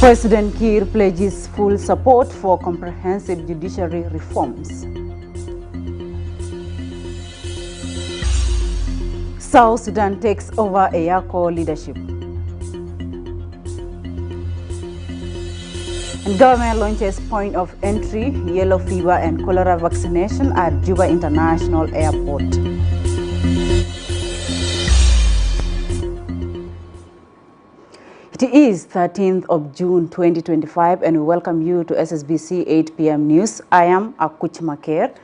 President Kiir pledges full support for comprehensive judiciary reforms. South Sudan takes over EACO leadership. And government launches point of entry, yellow fever and cholera vaccination at Juba International Airport. It is 13th of June 2025 and we welcome you to SSBC 8 p.m. News. I am Akuch Maker.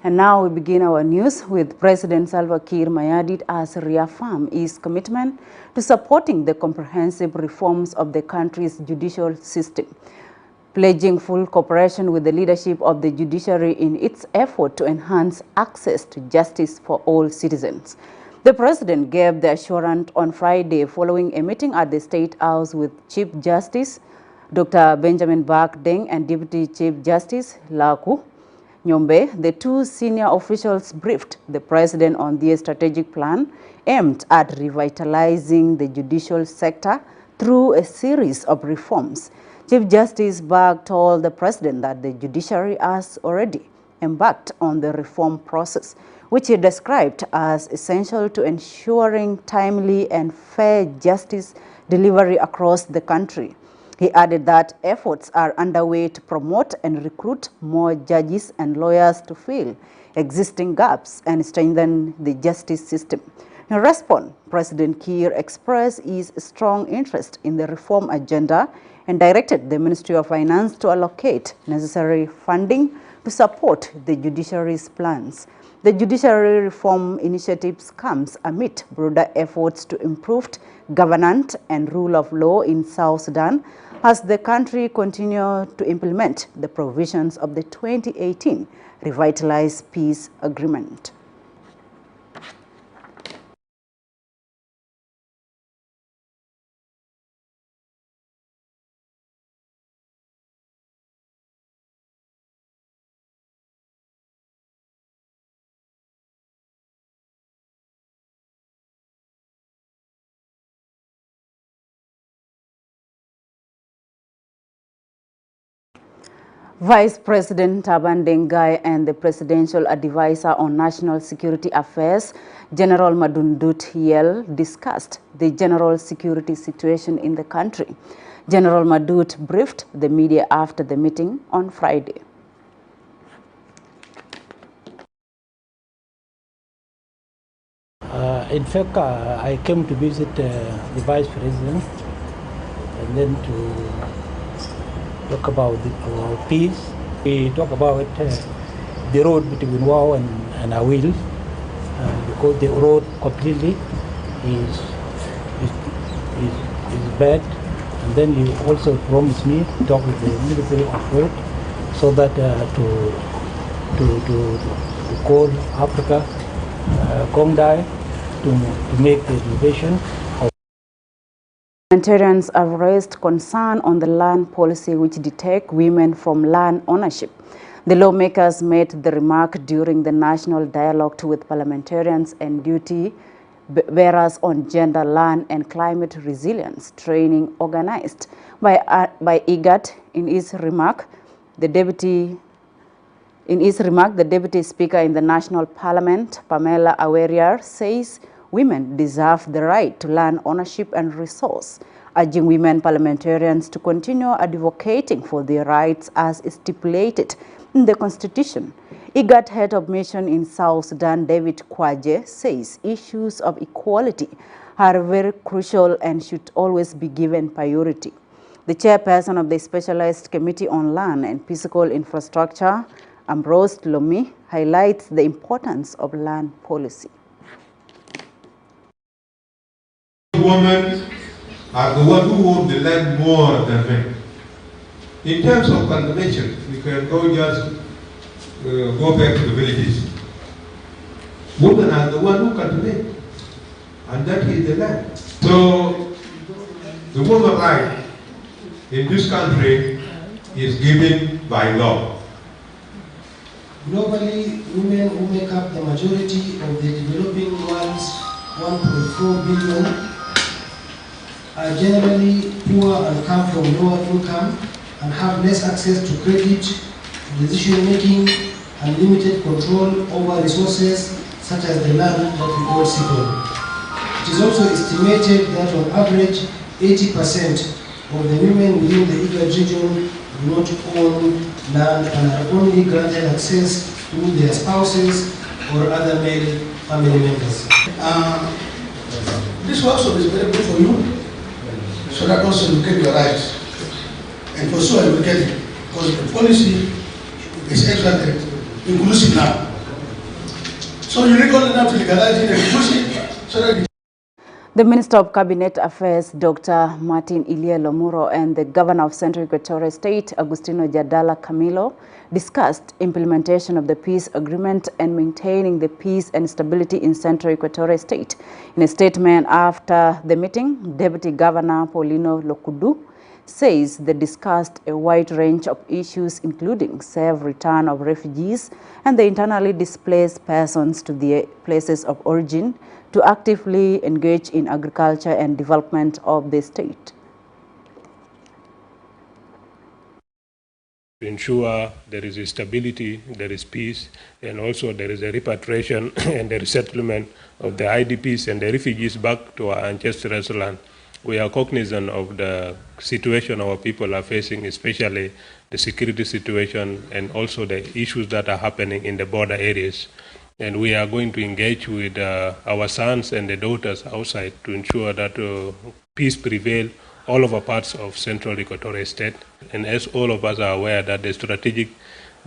And now we begin our news with President Salva Kiir Mayardit as reaffirmed his commitment to supporting the comprehensive reforms of the country's judicial system, pledging full cooperation with the leadership of the judiciary in its effort to enhance access to justice for all citizens. The President gave the assurance on Friday following a meeting at the State House with Chief Justice Dr. Benjamin Bak Deng and Deputy Chief Justice Laku Nyombe. The two senior officials briefed the President on their strategic plan aimed at revitalizing the judicial sector through a series of reforms. Chief Justice Bak told the President that the judiciary has already embarked on the reform process, which he described as essential to ensuring timely and fair justice delivery across the country. He added that efforts are underway to promote and recruit more judges and lawyers to fill existing gaps and strengthen the justice system. In response, President Kiir expressed his strong interest in the reform agenda and directed the Ministry of Finance to allocate necessary funding to support the judiciary's plans. The judiciary reform initiatives comes amid broader efforts to improve governance and rule of law in South Sudan as the country continues to implement the provisions of the 2018 Revitalized Peace Agreement. Vice President Taban Dengai and the Presidential Advisor on National Security Affairs, General Madundut Yel, discussed the general security situation in the country. General Madut briefed the media after the meeting on Friday. In fact, I came to visit the Vice President and then to talk about our peace. We talk about the road between Wau and Awil, because the road completely is bad. And then he also promised me to talk with the Ministry of Road so that to call Africa Kongdai to make the innovation. Parliamentarians have raised concern on the land policy which detects women from land ownership. The lawmakers made the remark during the national dialogue with parliamentarians and duty bearers on gender, land and climate resilience training organized by IGAD. In his remark, the Deputy Speaker in the National Parliament, Pamela Aweriar, says women deserve the right to land ownership and resource, urging women parliamentarians to continue advocating for their rights as stipulated in the Constitution. IGAD head of mission in South Sudan, David Kwaje, says issues of equality are very crucial and should always be given priority. The chairperson of the Specialized Committee on Land and Physical Infrastructure, Ambrose Lomi, highlights the importance of land policy. Women are the ones who own the land more than men. In terms of cultivation, we can go back to the villages. Women are the ones who cultivate, and that is the land. So, the woman right in this country is given by law. Globally, women who make up the majority of the developing world's 1.4 billion are generally poor and come from lower income and have less access to credit, decision-making, and limited control over resources such as the land that we call Sipol. It is also estimated that on average, 80% of the women within the IGAD region do not own land and are only granted access through their spouses or other male family members. This workshop is very good for you, so that also you get your rights. And for sure you will get it, because the policy is exactly inclusive now. So you need only now to legalize it and push it so that The Minister of Cabinet Affairs, Dr. Martin Ilia Lomuro, and the Governor of Central Equatorial State, Agustino Jadala Camilo, discussed implementation of the peace agreement and maintaining the peace and stability in Central Equatorial State. In a statement after the meeting, Deputy Governor Paulino Lokudu says they discussed a wide range of issues, including safe return of refugees and the internally displaced persons to their places of origin, to actively engage in agriculture and development of the state. To ensure there is stability, there is peace, and also there is a repatriation and the resettlement of the IDPs and the refugees back to our ancestral land. We are cognizant of the situation our people are facing, especially the security situation and also the issues that are happening in the border areas. And we are going to engage with our sons and the daughters outside to ensure that peace prevails all over parts of Central Equatorial State. And as all of us are aware that the strategic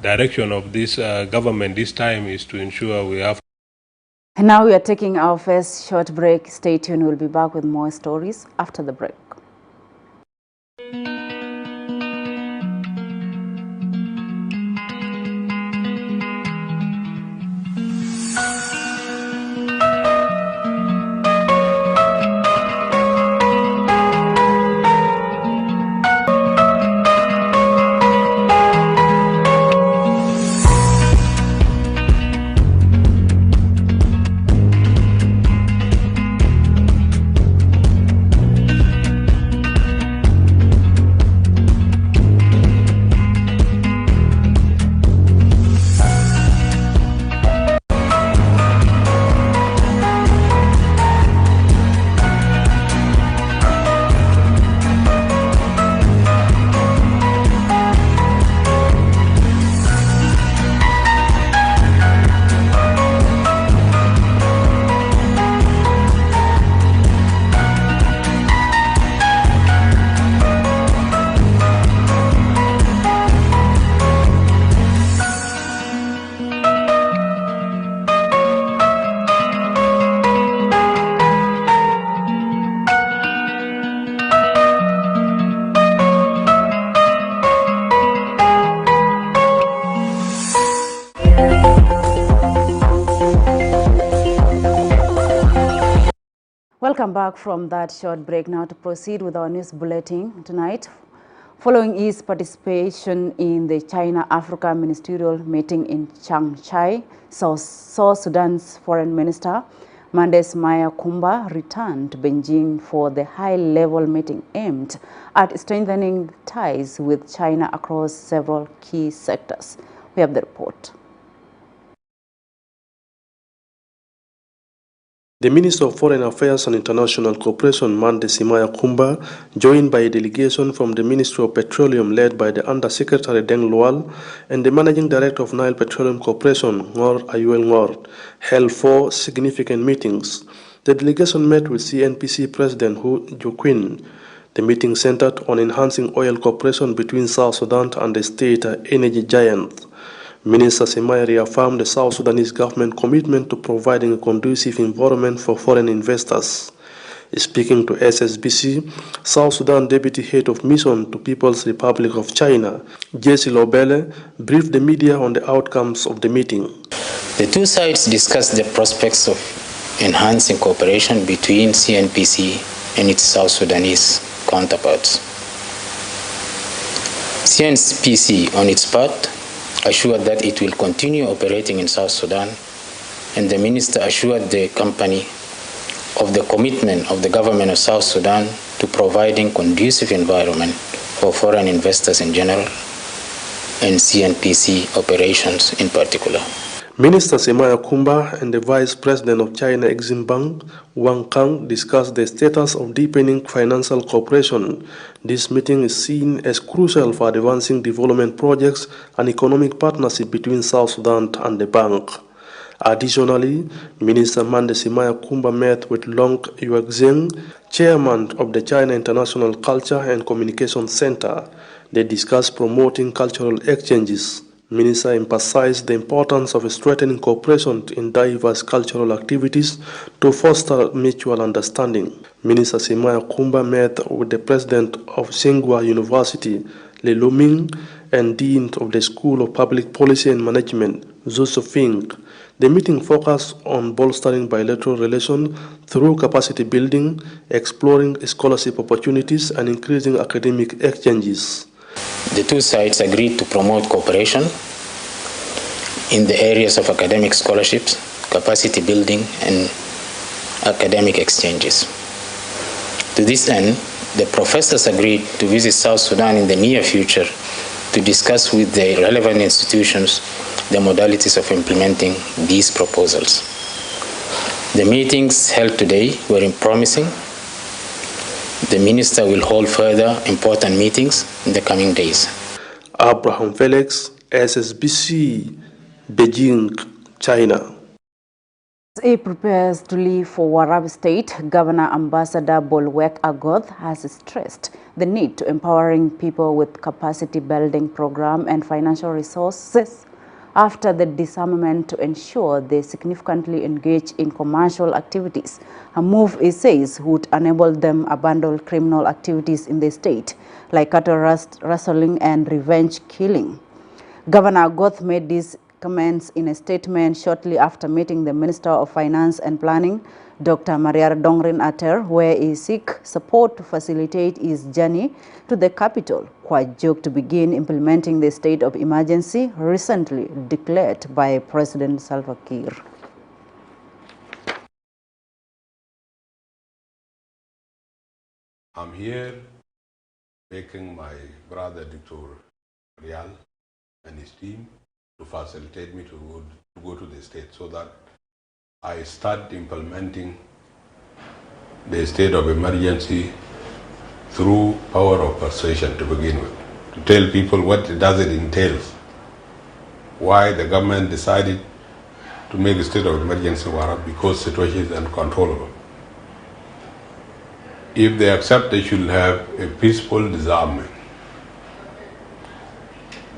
direction of this government this time is to ensure we have. And now we are taking our first short break. Stay tuned. We'll be back with more stories after the break. Welcome back from that short break. Now to proceed with our news bulletin tonight. Following his participation in the China-Africa ministerial meeting in Changsha, South Sudan's foreign minister, Mandes Maya Kumba, returned to Beijing for the high-level meeting aimed at strengthening ties with China across several key sectors. We have the report. The Minister of Foreign Affairs and International Cooperation, Mandes Maya Kumba, joined by a delegation from the Ministry of Petroleum led by the Undersecretary Deng Lual and the Managing Director of Nile Petroleum Corporation, Ngor Ayuel Ngor, held 4 significant meetings. The delegation met with CNPC President Hu Juqin. The meeting centered on enhancing oil cooperation between South Sudan and the state energy giant. Minister Semaya reaffirmed the South Sudanese government commitment to providing a conducive environment for foreign investors. Speaking to SSBC, South Sudan Deputy Head of Mission to People's Republic of China, Jesse Lobele, briefed the media on the outcomes of the meeting. The two sides discussed the prospects of enhancing cooperation between CNPC and its South Sudanese counterparts. CNPC, on its part, assured that it will continue operating in South Sudan, and the minister assured the company of the commitment of the government of South Sudan to providing conducive environment for foreign investors in general and CNPC operations in particular. Minister Semaya Kumba and the Vice President of China Exim Bank, Wang Kang, discussed the status of deepening financial cooperation. This meeting is seen as crucial for advancing development projects and economic partnership between South Sudan and the bank. Additionally, Minister Mande Semaya Kumba met with Long Yuexeng, chairman of the China International Culture and Communication Center. They discussed promoting cultural exchanges. Minister emphasized the importance of strengthening cooperation in diverse cultural activities to foster mutual understanding. Minister Semaya Kumba met with the president of Tsinghua University, Le Luming, and Dean of the School of Public Policy and Management, Zhu Sufing. The meeting focused on bolstering bilateral relations through capacity building, exploring scholarship opportunities, and increasing academic exchanges. The two sides agreed to promote cooperation in the areas of academic scholarships, capacity building, and academic exchanges. To this end, the professors agreed to visit South Sudan in the near future to discuss with the relevant institutions the modalities of implementing these proposals. The meetings held today were promising. The minister will hold further important meetings in the coming days. Abraham Felix, SSBC, Beijing, China. As he prepares to leave for Warab State, Governor Ambassador Bolwek Agoth has stressed the need to empowering people with capacity building program and financial resources after the disarmament to ensure they significantly engage in commercial activities, a move, he says, would enable them abandon criminal activities in the state, like cattle rustling and revenge killing. Governor Agoth made these comments in a statement shortly after meeting the Minister of Finance and Planning, Dr. Mariar Dongrin Ater, where he seek support to facilitate his journey to the capital, Kwajok, to begin implementing the state of emergency recently declared by President Salva Kiir. I'm here making my brother Dr. Rial and his team to facilitate me to go to the state so that I start implementing the state of emergency through power of persuasion to begin with, to tell people what it entails, why the government decided to make a state of emergency because the situation is uncontrollable. If they accept, they should have a peaceful disarmament.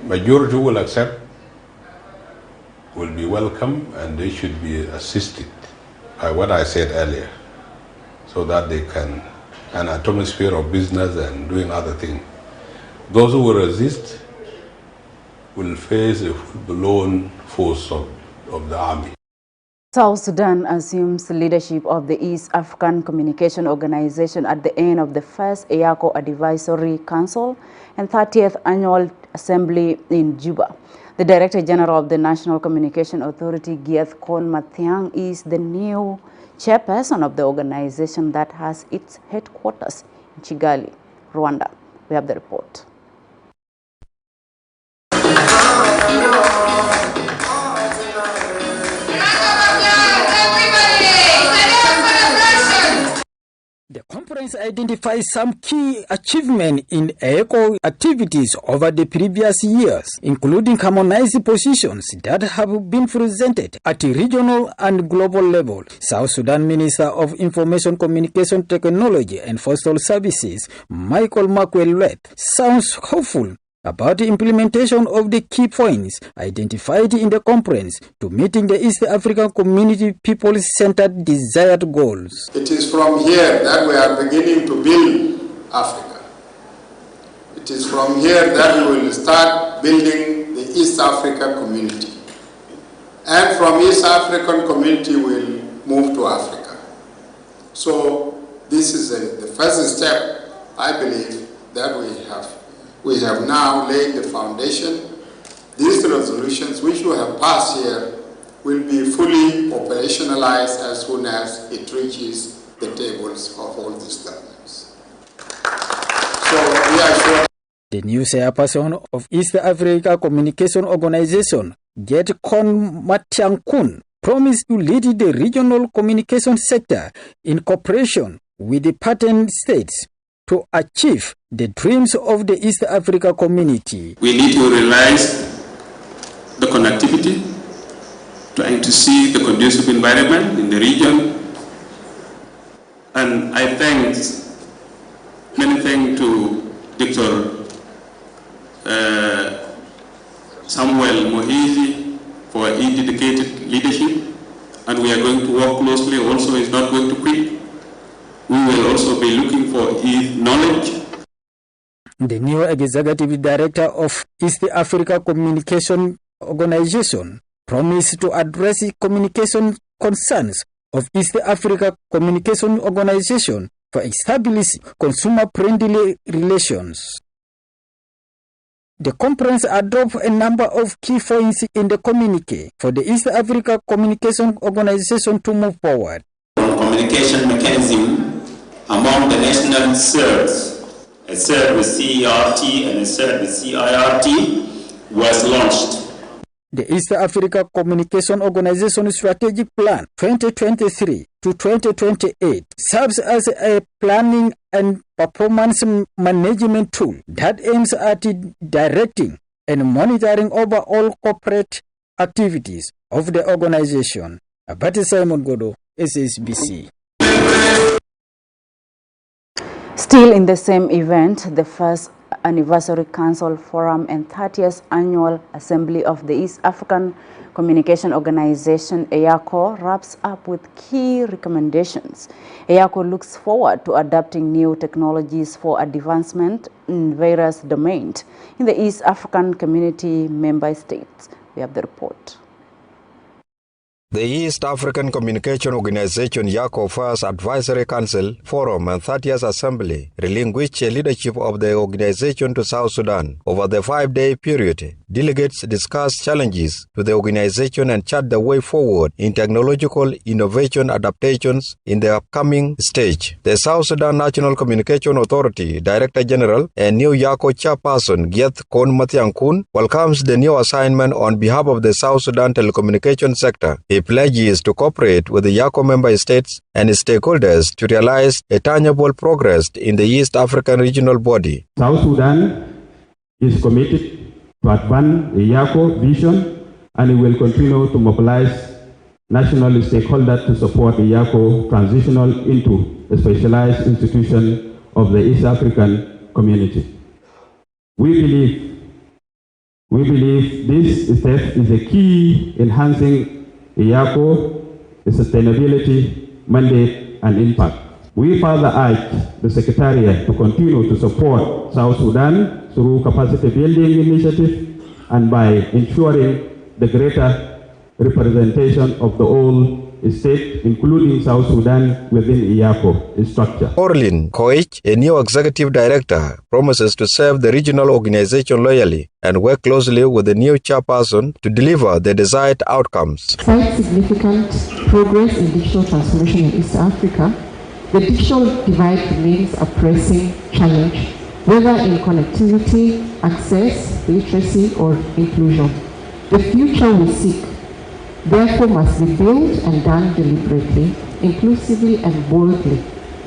Majority will accept, will be welcome, and they should be assisted by what I said earlier, so that they can, an atmosphere of business and doing other things. Those who will resist will face a full-blown force of the army. South Sudan assumes leadership of the East African Communication Organization at the end of the first EACO Advisory Council and 30th Annual Assembly in Juba. The Director General of the National Communication Authority, Gieth Kon Mathiang, is the new chairperson of the organization that has its headquarters in Kigali, Rwanda. We have the report. The conference identifies some key achievements in EACO activities over the previous years, including harmonized positions that have been presented at regional and global level. South Sudan Minister of Information Communication Technology and Postal Services, Michael Makweleth, sounds hopeful about the implementation of the key points identified in the conference to meeting the East African Community people-centered desired goals. It is from here that we are beginning to build Africa. It is from here that we will start building the East Africa community. And from East African community we will move to Africa. So this is the first step, I believe, that we have. We have now laid the foundation. These resolutions which we have passed here will be fully operationalized as soon as it reaches the tables of all these governments. assured. The new chairperson of East Africa Communication Organization, Get Kon Matiankun, promised to lead the regional communication sector in cooperation with the partner states to achieve the dreams of the East Africa community. We need to realize the connectivity, trying to see the conducive environment in the region. And I thank many thanks to Dr. Samuel Mohizi for his dedicated leadership, and we are going to work closely. Also, he's not going to quit. We will also be looking for his knowledge. The new executive director of East Africa Communication Organization promised to address the communication concerns of East Africa Communication Organization for establishing consumer-friendly relations. The conference adopted a number of key points in the communique for the East Africa Communication Organization to move forward. Communication mechanism among the national CERTs, a CERT with CERT and a CERT with CIRT, was launched. The East Africa Communication Organization Strategic Plan 2023 to 2028 serves as a planning and performance management tool that aims at directing and monitoring overall corporate activities of the organization. Abati Simon Godo, SSBC. Still in the same event, the first Anniversary Council Forum and 30th Annual Assembly of the East African Communication Organization, EACO, wraps up with key recommendations. EACO looks forward to adapting new technologies for advancement in various domains in the East African community member states. We have the report. The East African Communication Organization EACO First Advisory Council Forum and 30th Assembly relinquished the leadership of the organization to South Sudan. Over the 5-day period, delegates discussed challenges to the organization and chart the way forward in technological innovation adaptations in the upcoming stage. The South Sudan National Communication Authority Director General and new EACO chairperson Gieth Kon Matiankun welcomes the new assignment on behalf of the South Sudan telecommunication sector. He pledges to cooperate with the EACO member states and stakeholders to realize a tangible progress in the East African regional body. South Sudan is committed to advance the EACO vision, and it will continue to mobilize national stakeholders to support the EACO transitional into a specialized institution of the East African community. We believe this step is a key enhancing EACO, sustainability, mandate, and impact. We further urge the Secretariat to continue to support South Sudan through capacity building initiatives and by ensuring the greater representation of the whole state, including South Sudan, within EACO structure. Orlin Koech, a new executive director, promises to serve the regional organization loyally and work closely with the new chairperson to deliver the desired outcomes. Despite significant progress in digital transformation in East Africa, the digital divide remains a pressing challenge, whether in connectivity, access, literacy, or inclusion. The future we seek therefore must be built and done deliberately, inclusively and boldly,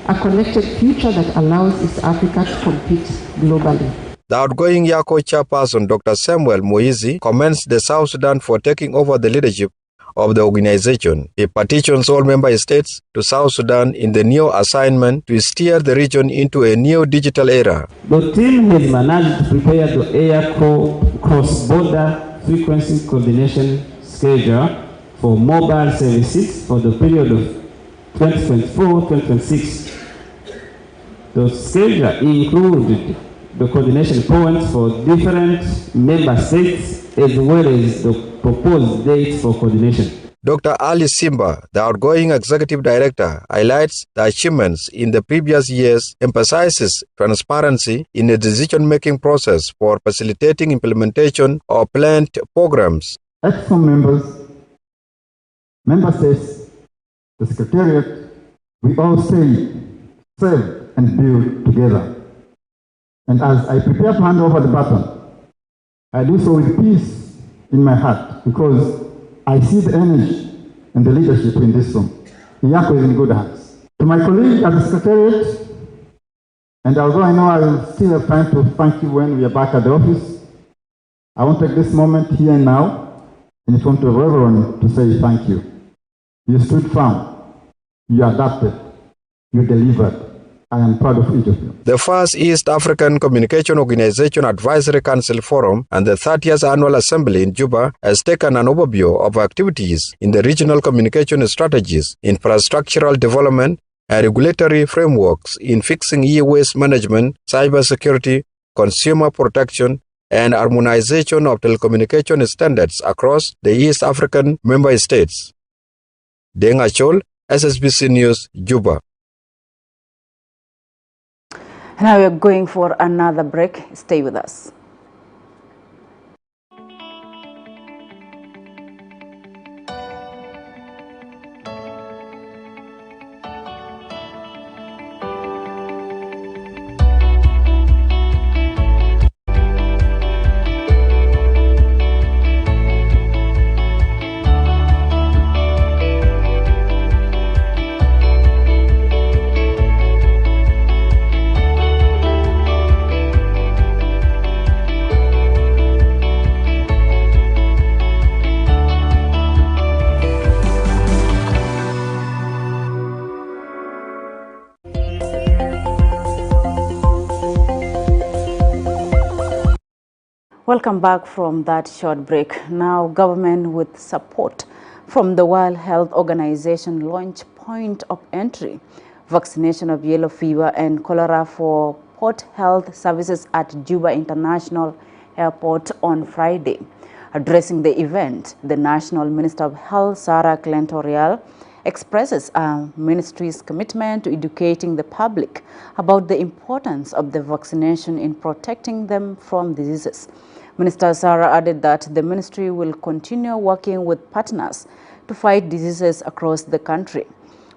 a connected future that allows East Africa to compete globally. The outgoing EACO chairperson, Dr. Samuel Moizi, commends the South Sudan for taking over the leadership of the organization. He petitions all member states to South Sudan in the new assignment to steer the region into a new digital era. The team has managed to prepare the EACO cross-border frequency coordination schedule for mobile services for the period of 2024-2026. The schedule included the coordination points for different member states as well as the proposed dates for coordination. Dr. Ali Simba, the outgoing executive director, highlights the achievements in the previous years, emphasizes transparency in the decision-making process for facilitating implementation of planned programs. ExCom members, member states, the Secretariat, we all stay, serve and build together. And as I prepare to hand over the baton, I do so with peace in my heart because I see the energy and the leadership in this room. Yako is in good hands. To my colleague at the Secretariat, and although I know I will still have time to thank you when we are back at the office, I want to take this moment here and now in front of everyone to say thank you. You stood firm, you adapted, you delivered. I am proud of each of you. The first East African Communication Organization Advisory Council Forum and the 30th Annual Assembly in Juba has taken an overview of activities in the regional communication strategies, infrastructural development, and regulatory frameworks in fixing e-waste management, cybersecurity, consumer protection, and harmonization of telecommunication standards across the East African member states. Deng Achol, SSBC News, Juba. Now we are going for another break. Stay with us. Welcome back from that short break. Now, government with support from the World Health Organization launched point of entry vaccination of yellow fever and cholera for Port Health Services at Juba International Airport on Friday. Addressing the event, the National Minister of Health, Sarah Clentorial, expresses our ministry's commitment to educating the public about the importance of the vaccination in protecting them from diseases. Minister Sarah added that the ministry will continue working with partners to fight diseases across the country.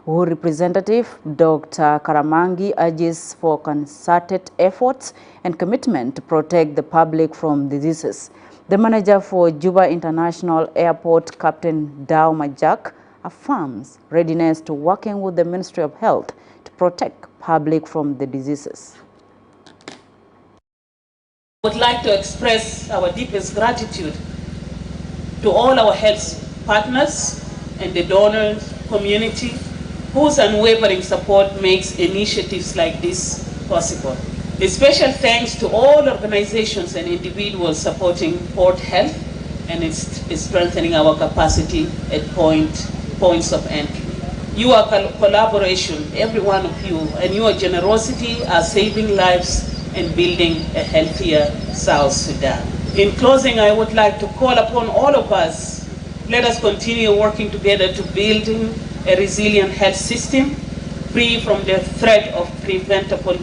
Uhuru Representative Dr. Karamangi urges for concerted efforts and commitment to protect the public from diseases. The manager for Juba International Airport, Captain Dao Majak, affirms readiness to working with the Ministry of Health to protect public from the diseases. I would like to express our deepest gratitude to all our health partners and the donors community whose unwavering support makes initiatives like this possible. A special thanks to all organizations and individuals supporting Port Health and strengthening our capacity at points of entry. Your collaboration, every one of you, and your generosity are saving lives and building a healthier South Sudan. In closing, I would like to call upon all of us, let us continue working together to build a resilient health system free from the threat of preventable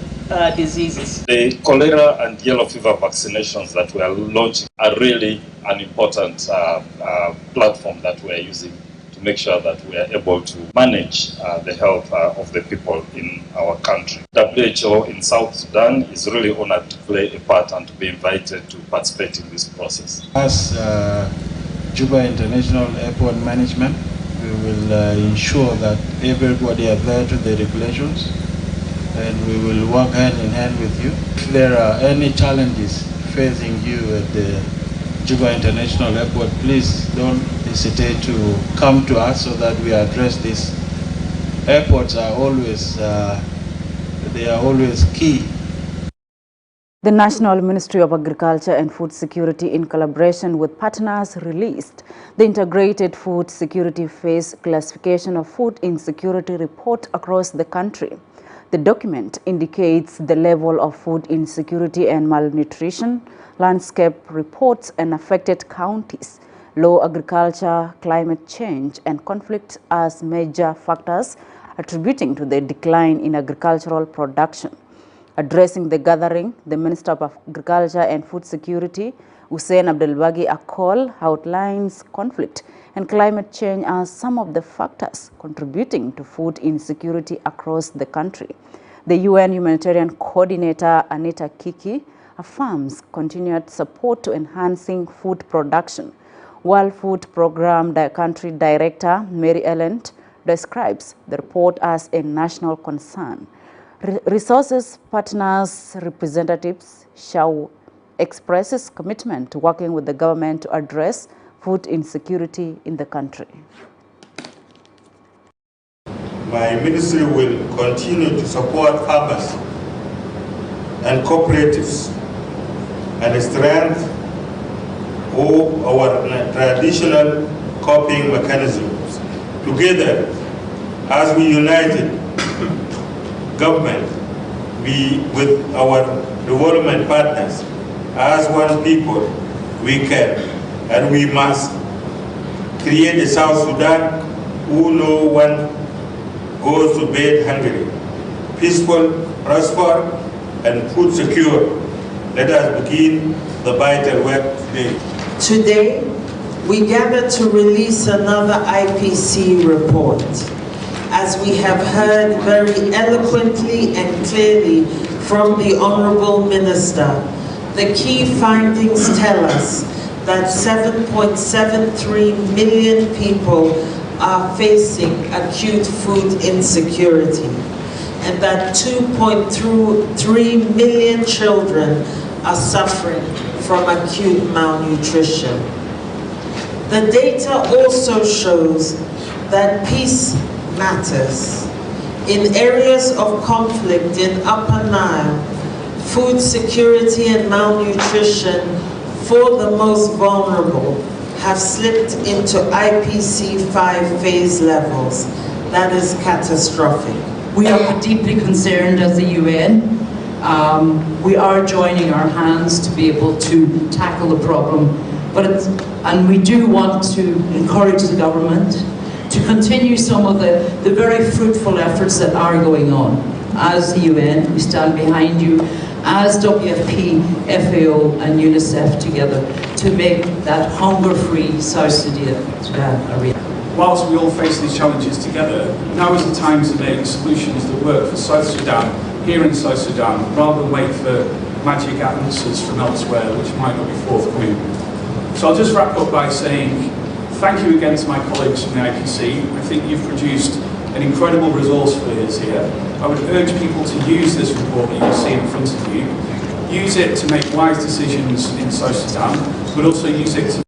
diseases. The cholera and yellow fever vaccinations that we are launching are really an important platform that we are using to make sure that we are able to manage the health of the people in our country. WHO in South Sudan is really honored to play a part and to be invited to participate in this process. As Juba International Airport Management, we will ensure that everybody adheres to the regulations, and we will work hand in hand with you. If there are any challenges facing you at the Juba International Airport, please don't hesitate to come to us so that we address this. Airports are always, key. The National Ministry of Agriculture and Food Security, in collaboration with partners, released the Integrated Food Security Phase Classification of Food Insecurity Report across the country. The document indicates the level of food insecurity and malnutrition, landscape reports and affected counties, low agriculture, climate change, and conflict as major factors attributing to the decline in agricultural production. Addressing the gathering, the Minister of Agriculture and Food Security, Hussein Abdelbagi Akol, outlines conflict and climate change as some of the factors contributing to food insecurity across the country. The UN Humanitarian Coordinator, Anita Kiki, affirms continued support to enhancing food production, while Food Program Country Director Mary Ellen describes the report as a national concern. Resources Partners representatives shall expresses commitment to working with the government to address food insecurity in the country. My ministry will continue to support farmers and cooperatives and strengthen all our traditional coping mechanisms. Together, as we united government, we with our development partners, as one people, we can and we must create a South Sudan who no one goes to bed hungry, peaceful, prosper, and food secure. Let us begin the vital work today. Today, we gather to release another IPC report. As we have heard very eloquently and clearly from the Honorable Minister, the key findings tell us that 7.73 million people are facing acute food insecurity, and that 2.3 million children are suffering from acute malnutrition. The data also shows that peace matters. In areas of conflict in Upper Nile, food security and malnutrition for the most vulnerable have slipped into IPC 5 phase levels. That is catastrophic. We are deeply concerned as the UN. We are joining our hands to be able to tackle the problem, and we do want to encourage the government to continue some of the very fruitful efforts that are going on. As the UN, we stand behind you, as WFP, FAO and UNICEF together, to make that hunger-free South Sudan a reality. Whilst we all face these challenges together, now is the time to make solutions that work for South Sudan, here in South Sudan, rather than wait for magic answers from elsewhere, which might not be forthcoming. So I'll just wrap up by saying thank you again to my colleagues from the IPC. I think you've produced an incredible resource for us here. I would urge people to use this report that you see in front of you. Use it to make wise decisions in South Sudan, but also use it to...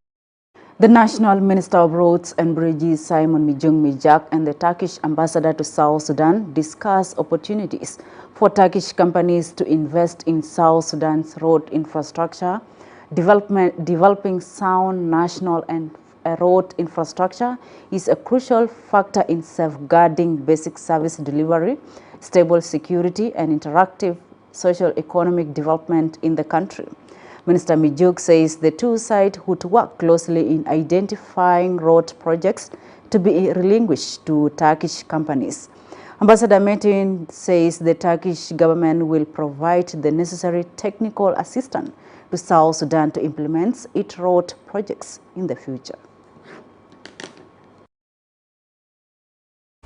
The National Minister of Roads and Bridges, Simon Mijung Mijak, and the Turkish ambassador to South Sudan discussed opportunities for Turkish companies to invest in South Sudan's road infrastructure. Developing sound national and road infrastructure is a crucial factor in safeguarding basic service delivery, stable security, and interactive socio-economic development in the country. Minister Mijuk says the two sides would work closely in identifying road projects to be relinquished to Turkish companies. Ambassador Metin says the Turkish government will provide the necessary technical assistance to South Sudan to implement its road projects in the future.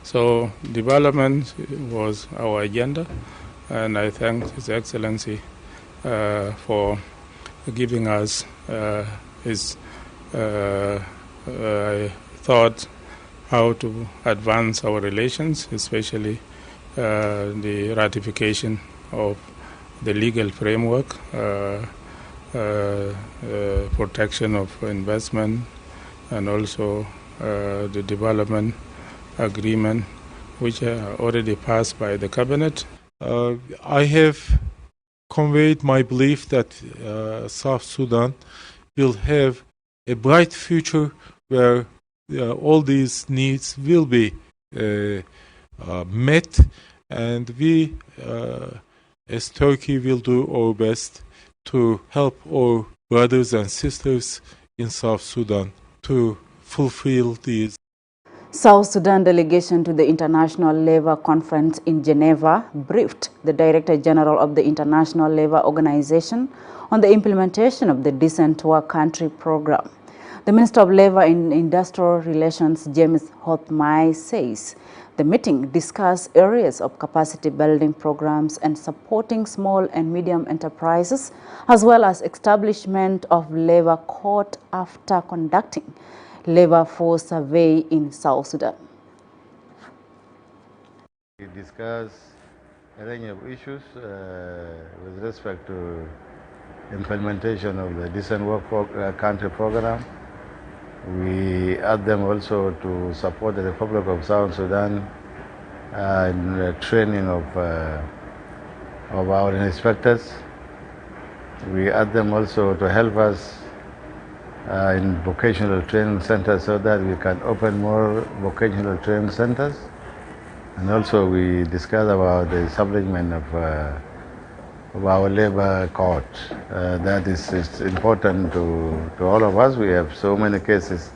So development was our agenda, and I thank His Excellency for giving us his thought how to advance our relations, especially the ratification of the legal framework, protection of investment, and also the development agreement, which already passed by the cabinet. I have conveyed my belief that South Sudan will have a bright future where all these needs will be met, and we as Turkey will do our best to help our brothers and sisters in South Sudan to fulfill these. South Sudan delegation to the International Labour Conference in Geneva briefed the Director General of the International Labour Organization on the implementation of the Decent Work Country program. The Minister of Labour and Industrial Relations, James Hothmai, says the meeting discussed areas of capacity building programs and supporting small and medium enterprises, as well as establishment of labour court after conducting labour force survey in South Sudan. We discussed a range of issues with respect to implementation of the Decent Work Country program. We asked them also to support the Republic of South Sudan in the training of our inspectors. We asked them also to help us in vocational training centers so that we can open more vocational training centers. And also we discussed about the establishment of our labor court. That is important to all of us. We have so many cases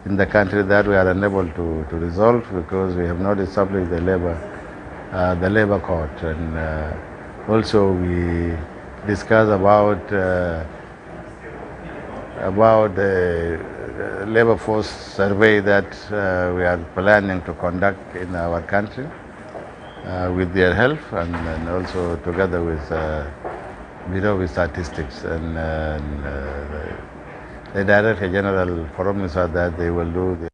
in the country that we are unable to resolve because we have not established the labor court. And also we discussed about the labor force survey that we are planning to conduct in our country with their help and also together with Bureau of Statistics and the Director General promised us that they will do.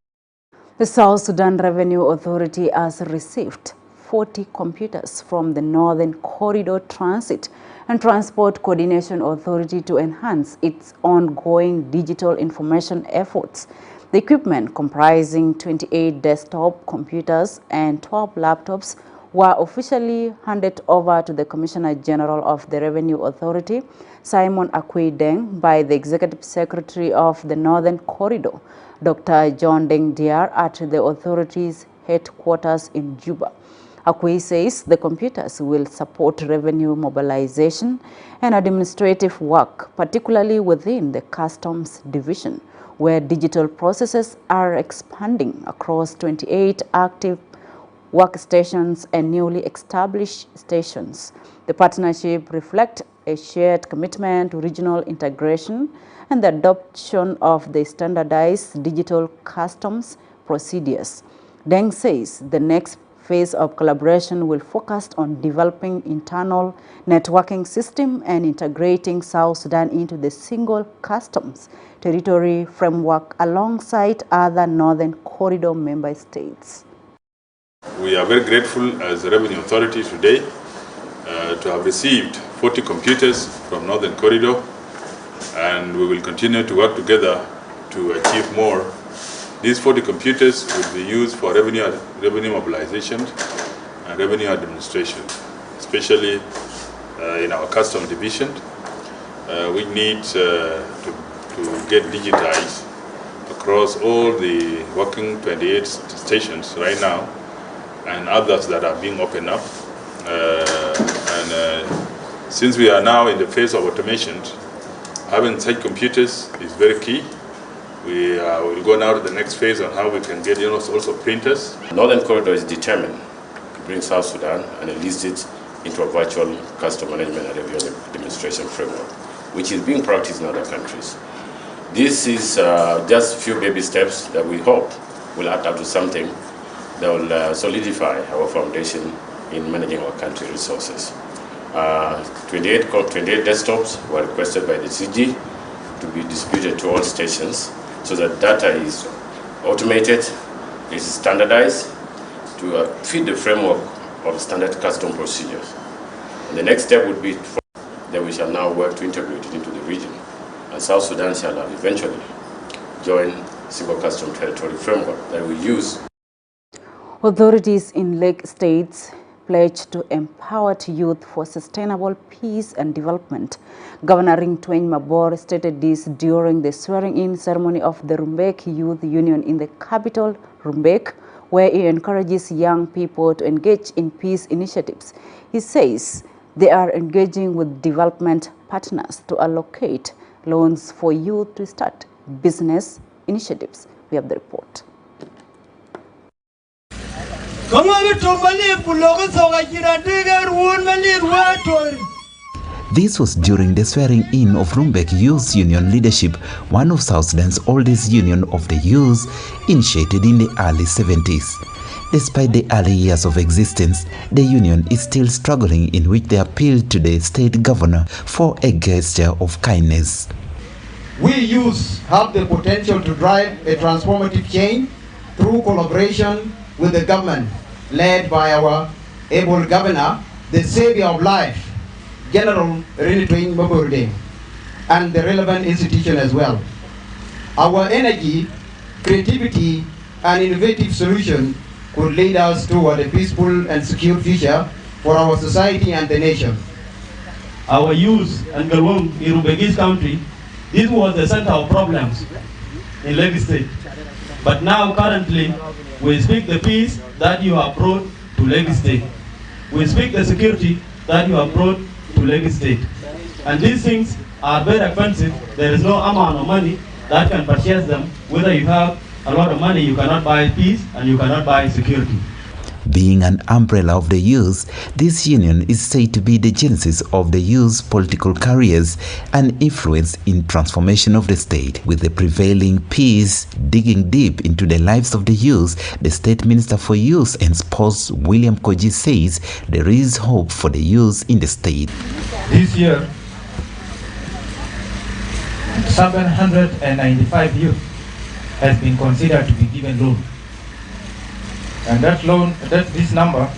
The South Sudan Revenue Authority has received 40 computers from the Northern Corridor Transit and Transport Coordination Authority to enhance its ongoing digital information efforts. The equipment, comprising 28 desktop computers and 12 laptops, were officially handed over to the Commissioner General of the Revenue Authority, Simon Akui Deng, by the Executive Secretary of the Northern Corridor, Dr. John Deng Diar, at the authority's headquarters in Juba. Akui says the computers will support revenue mobilization and administrative work, particularly within the Customs Division, where digital processes are expanding across 28 active workstations and newly established stations. The partnership reflects a shared commitment to regional integration and the adoption of the standardized digital customs procedures. Deng says the next phase of collaboration will focus on developing internal networking system and integrating South Sudan into the single customs territory framework alongside other Northern Corridor member states. We are very grateful as the Revenue Authority today to have received 40 computers from Northern Corridor, and we will continue to work together to achieve more. These 40 computers will be used for revenue mobilization and revenue administration, especially in our Customs Division. We need to get digitized across all the working 28 stations right now, and others that are being opened up. Since we are now in the phase of automation, having such computers is very key. We will go now to the next phase on how we can get also printers. Northern Corridor is determined to bring South Sudan and enlist it into a virtual custom management and revenue administration framework, which is being practiced in other countries. This is just a few baby steps that we hope will add up to something that will solidify our foundation in managing our country resources. 28 desktops were requested by the CG to be distributed to all stations so that data is automated, is standardized to fit the framework of standard custom procedures. And the next step would be that we shall now work to integrate it into the region, and South Sudan shall eventually join single custom territory framework that we use. Authorities in Lake States pledged to empower youth for sustainable peace and development. Governor Ring Twain Mabor stated this during the swearing-in ceremony of the Rumbek Youth Union in the capital, Rumbek, where he encourages young people to engage in peace initiatives. He says they are engaging with development partners to allocate loans for youth to start business initiatives. We have the report. This was during the swearing-in of Rumbek Youth Union leadership, one of South Sudan's oldest union of the youth, initiated in the early 70s. Despite the early years of existence, the union is still struggling, in which they appealed to the state governor for a gesture of kindness. We youth have the potential to drive a transformative change through collaboration with the government, led by our able governor, the savior of life, General Renitwing Maburde, and the relevant institution as well. Our energy, creativity, and innovative solution could lead us toward a peaceful and secure future for our society and the nation. Our youth and Galwang in Rumbek's country, this was the center of problems in Lagos State. But now currently, we speak the peace that you have brought to Lagos State. We speak the security that you have brought to Lagos State. And these things are very expensive. There is no amount of money that can purchase them. Whether you have a lot of money, you cannot buy peace and you cannot buy security. Being an umbrella of the youth, this union is said to be the genesis of the youth's political careers and influence in transformation of the state. With the prevailing peace digging deep into the lives of the youth, the State Minister for Youth and Sports, William Koji, says there is hope for the youth in the state. This year, 795 youth has been considered to be given loan. And this number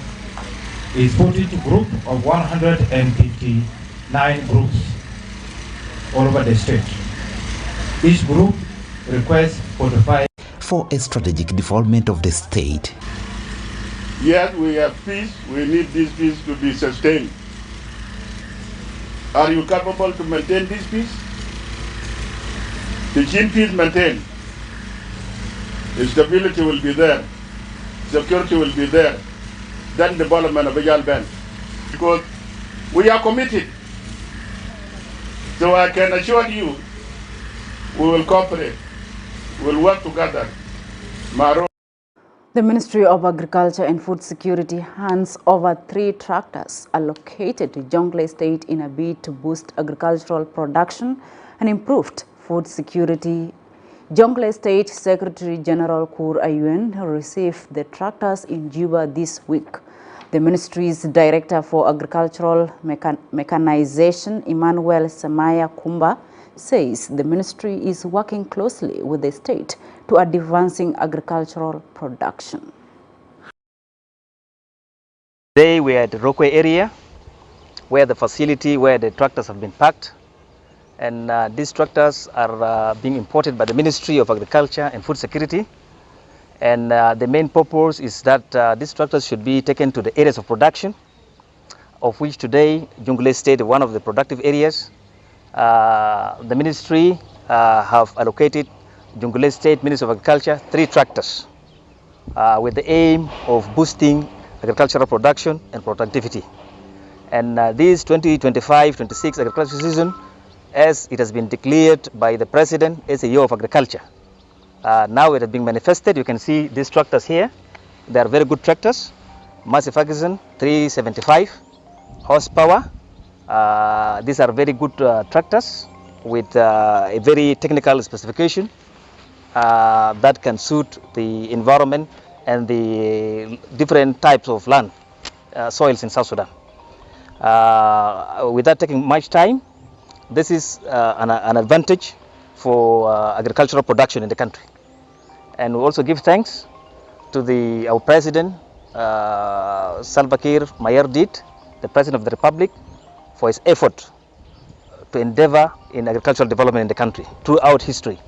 is put into group of 159 groups all over the state. Each group requests 45 for a strategic development of the state. Yes, we have peace. We need this peace to be sustained. Are you capable to maintain this peace? The peace maintained, the stability will be there. Security will be there, then development of Vijay Band. Because we are committed. So I can assure you, we will cooperate, we will work together. The Ministry of Agriculture and Food Security hands over 3 tractors allocated to Jonglei State in a bid to boost agricultural production and improved food security. Jonglei State Secretary General Kur Ayuen received the tractors in Juba this week. The ministry's Director for Agricultural Mechanization, Emmanuel Samaya Kumba, says the ministry is working closely with the state to advancing agricultural production. Today we are at the Rockway area where the facility where the tractors have been parked. And these tractors are being imported by the Ministry of Agriculture and Food Security. And the main purpose is that these tractors should be taken to the areas of production, of which today Jonglei State is one of the productive areas. The ministry have allocated Jonglei State Ministry of Agriculture 3 tractors with the aim of boosting agricultural production and productivity. And this 2025-26 agricultural season, as it has been declared by the President as a year of agriculture. Now it has been manifested. You can see these tractors here. They are very good tractors. Massey Ferguson 375 horsepower. These are very good tractors with a very technical specification that can suit the environment and the different types of land, soils in South Sudan. Without taking much time, this is an advantage for agricultural production in the country. And we also give thanks to our President, Salva Kiir Mayardit, the President of the Republic, for his effort to endeavor in agricultural development in the country throughout history.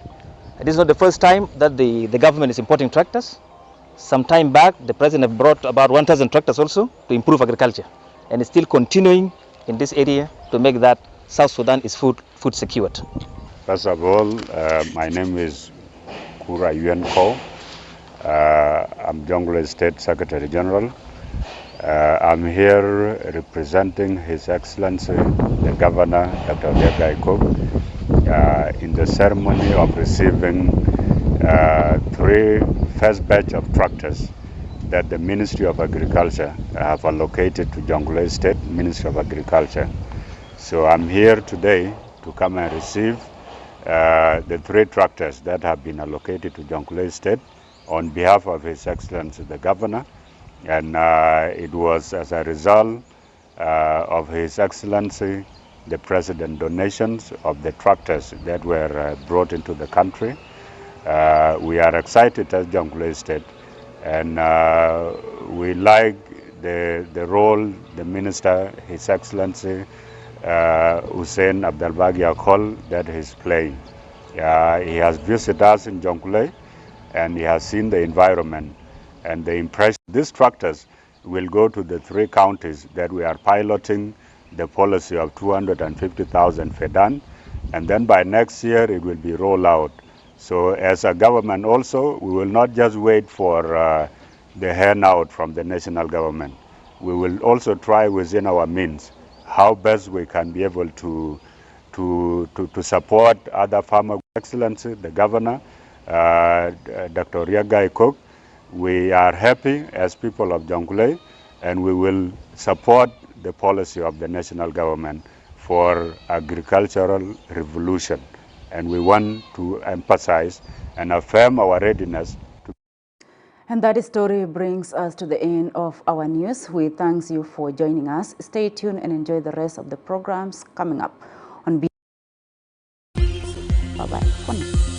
It is not the first time that the government is importing tractors. Some time back, the President brought about 1,000 tractors also to improve agriculture. And is still continuing in this area to make that South Sudan is food secured. First of all, my name is Kura Yuen Ko. I'm Jonglei State Secretary General. I'm here representing His Excellency, the Governor, Dr. Odegai Kok, in the ceremony of receiving 3 first batch of tractors that the Ministry of Agriculture have allocated to Jonglei State Ministry of Agriculture. So I'm here today to come and receive the 3 tractors that have been allocated to Jonglei State on behalf of His Excellency the Governor. And it was as a result of His Excellency the President donations of the tractors that were brought into the country. We are excited as Jonglei State, and we like the role the Minister, His Excellency Hussein Abdelbagi Akol, that he's playing. He has visited us in Jonglei, and he has seen the environment and the impression. These tractors will go to the 3 counties that we are piloting the policy of 250,000 Fedan, and then by next year it will be rolled out. So as a government also, we will not just wait for the handout from the national government. We will also try within our means how best we can be able to support other farmer. Excellency, the Governor, Dr. Riagai Cook. We are happy as people of Jonglei, and we will support the policy of the national government for agricultural revolution. And we want to emphasize and affirm our readiness. And that story brings us to the end of our news. We thank you for joining us. Stay tuned and enjoy the rest of the programs coming up on BC. Bye-bye.